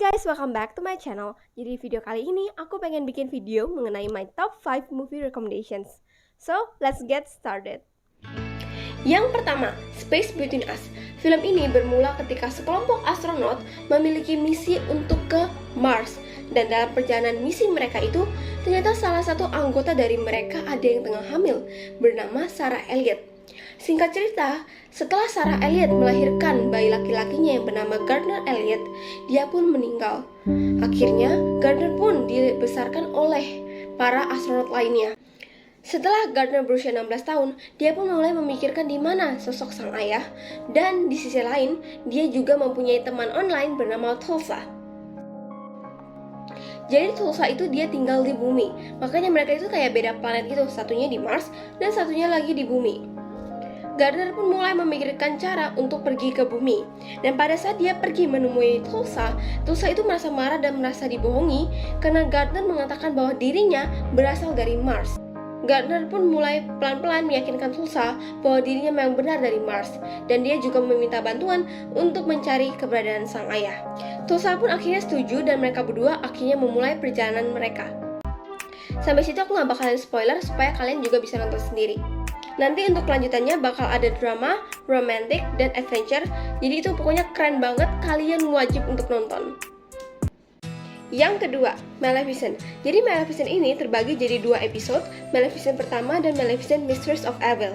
guys, welcome back to my channel. Jadi video kali ini aku pengen bikin video mengenai my top 5 movie recommendations. So, let's get started. Yang pertama, Space Between Us. Film ini bermula ketika sekelompok astronot memiliki misi untuk ke Mars. Dan dalam perjalanan misi mereka itu, ternyata salah satu anggota dari mereka ada yang tengah hamil, bernama Sarah Elliott. Singkat cerita, setelah Sarah Elliott melahirkan bayi laki-lakinya yang bernama Gardner Elliott, dia pun meninggal. Akhirnya, Gardner pun dibesarkan oleh para astronot lainnya. Setelah Gardner berusia 16 tahun, dia pun mulai memikirkan di mana sosok sang ayah, dan di sisi lain, dia juga mempunyai teman online bernama Tulsa. Jadi Tulsa itu dia tinggal di bumi, makanya mereka itu kayak beda planet gitu, satunya di Mars dan satunya lagi di bumi. Gardner pun mulai memikirkan cara untuk pergi ke bumi. Dan pada saat dia pergi menemui Tulsa itu merasa marah dan merasa dibohongi karena Gardner mengatakan bahwa dirinya berasal dari Mars. Gardner pun mulai pelan-pelan meyakinkan Tulsa bahwa dirinya memang benar dari Mars, dan dia juga meminta bantuan untuk mencari keberadaan sang ayah. Tulsa pun akhirnya setuju dan mereka berdua akhirnya memulai perjalanan mereka. Sampai situ aku gak bakalan spoiler supaya kalian juga bisa nonton sendiri. Nanti untuk kelanjutannya bakal ada drama, romantic, dan adventure. Jadi itu pokoknya keren banget, kalian wajib untuk nonton. Yang kedua, Maleficent. Jadi Maleficent ini terbagi jadi 2 episode, Maleficent pertama dan Maleficent Mistress of Evil.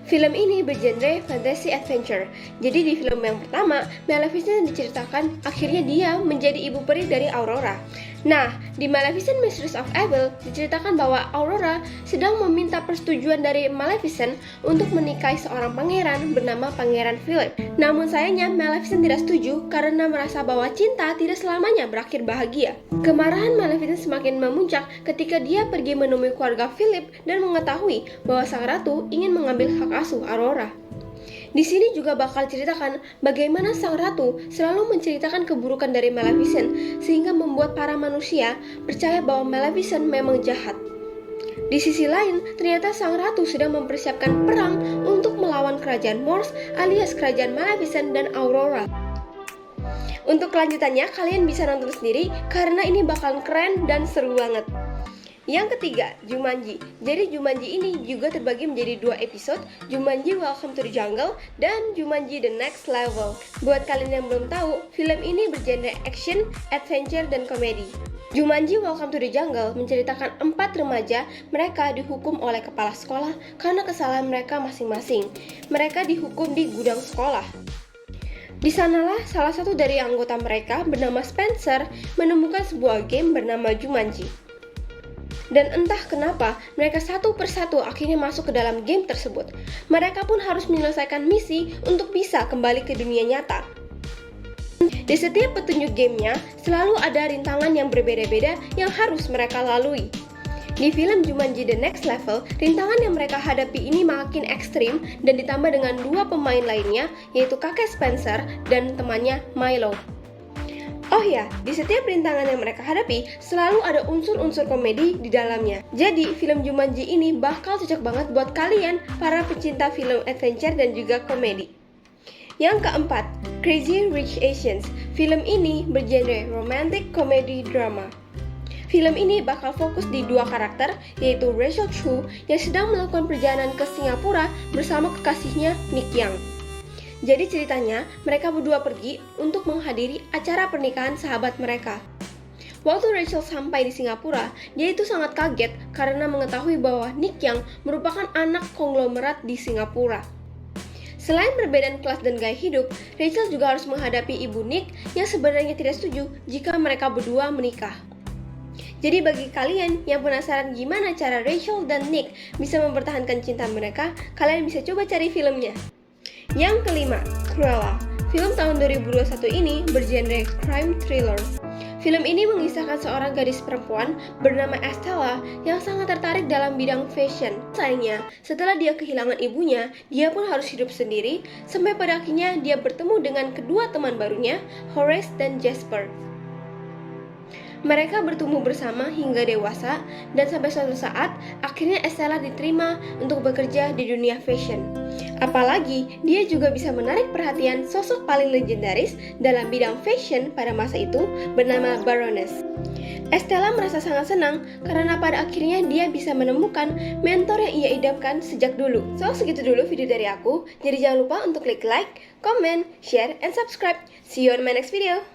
Film ini bergenre fantasy adventure. Jadi di film yang pertama, Maleficent diceritakan akhirnya dia menjadi ibu peri dari Aurora. Nah, di Maleficent Mistress of Evil diceritakan bahwa Aurora sedang meminta persetujuan dari Maleficent untuk menikahi seorang pangeran bernama Pangeran Philip. Namun sayangnya Maleficent tidak setuju karena merasa bahwa cinta tidak selamanya berakhir bahagia. Kemarahan Maleficent semakin memuncak ketika dia pergi menemui keluarga Philip dan mengetahui bahwa sang ratu ingin mengambil hak asuh Aurora. Di sini juga bakal ceritakan bagaimana sang ratu selalu menceritakan keburukan dari Maleficent sehingga membuat para manusia percaya bahwa Maleficent memang jahat. Di sisi lain, ternyata sang ratu sedang mempersiapkan perang untuk melawan kerajaan Morse alias kerajaan Maleficent dan Aurora. Untuk kelanjutannya kalian bisa nonton sendiri karena ini bakal keren dan seru banget. Yang ketiga, Jumanji. Jadi Jumanji ini juga terbagi menjadi 2 episode, Jumanji Welcome to the Jungle dan Jumanji The Next Level. Buat kalian yang belum tahu, film ini bergenre action, adventure, dan komedi. Jumanji Welcome to the Jungle menceritakan 4 remaja mereka dihukum oleh kepala sekolah karena kesalahan mereka masing-masing. Mereka dihukum di gudang sekolah. Di sanalah salah satu dari anggota mereka bernama Spencer menemukan sebuah game bernama Jumanji. Dan entah kenapa, mereka satu persatu akhirnya masuk ke dalam game tersebut. Mereka pun harus menyelesaikan misi untuk bisa kembali ke dunia nyata. Di setiap petunjuk gamenya, selalu ada rintangan yang berbeda-beda yang harus mereka lalui. Di film Jumanji The Next Level, rintangan yang mereka hadapi ini makin ekstrim dan ditambah dengan 2 pemain lainnya, yaitu kakek Spencer dan temannya Milo. Oh ya, di setiap rintangan yang mereka hadapi, selalu ada unsur-unsur komedi di dalamnya. Jadi, film Jumanji ini bakal cocok banget buat kalian, para pecinta film adventure dan juga komedi. Yang keempat, Crazy Rich Asians. Film ini bergenre romantic comedy drama. Film ini bakal fokus di 2 karakter, yaitu Rachel Chu yang sedang melakukan perjalanan ke Singapura bersama kekasihnya Nick Young. Jadi ceritanya, mereka berdua pergi untuk menghadiri acara pernikahan sahabat mereka. Waktu Rachel sampai di Singapura, dia itu sangat kaget karena mengetahui bahwa Nick Young merupakan anak konglomerat di Singapura. Selain perbedaan kelas dan gaya hidup, Rachel juga harus menghadapi ibu Nick yang sebenarnya tidak setuju jika mereka berdua menikah. Jadi bagi kalian yang penasaran gimana cara Rachel dan Nick bisa mempertahankan cinta mereka, kalian bisa coba cari filmnya. Yang kelima, Cruella. Film tahun 2021 ini bergenre crime thriller. Film ini mengisahkan seorang gadis perempuan bernama Estella yang sangat tertarik dalam bidang fashion. Sayangnya, setelah dia kehilangan ibunya, dia pun harus hidup sendiri sampai pada akhirnya dia bertemu dengan kedua teman barunya, Horace dan Jasper. Mereka bertumbuh bersama hingga dewasa dan sampai suatu saat akhirnya Estella diterima untuk bekerja di dunia fashion. Apalagi, dia juga bisa menarik perhatian sosok paling legendaris dalam bidang fashion pada masa itu bernama Baroness. Estella merasa sangat senang karena pada akhirnya dia bisa menemukan mentor yang ia idamkan sejak dulu. So, segitu dulu video dari aku. Jadi jangan lupa untuk klik like, comment, share, and subscribe. See you on my next video.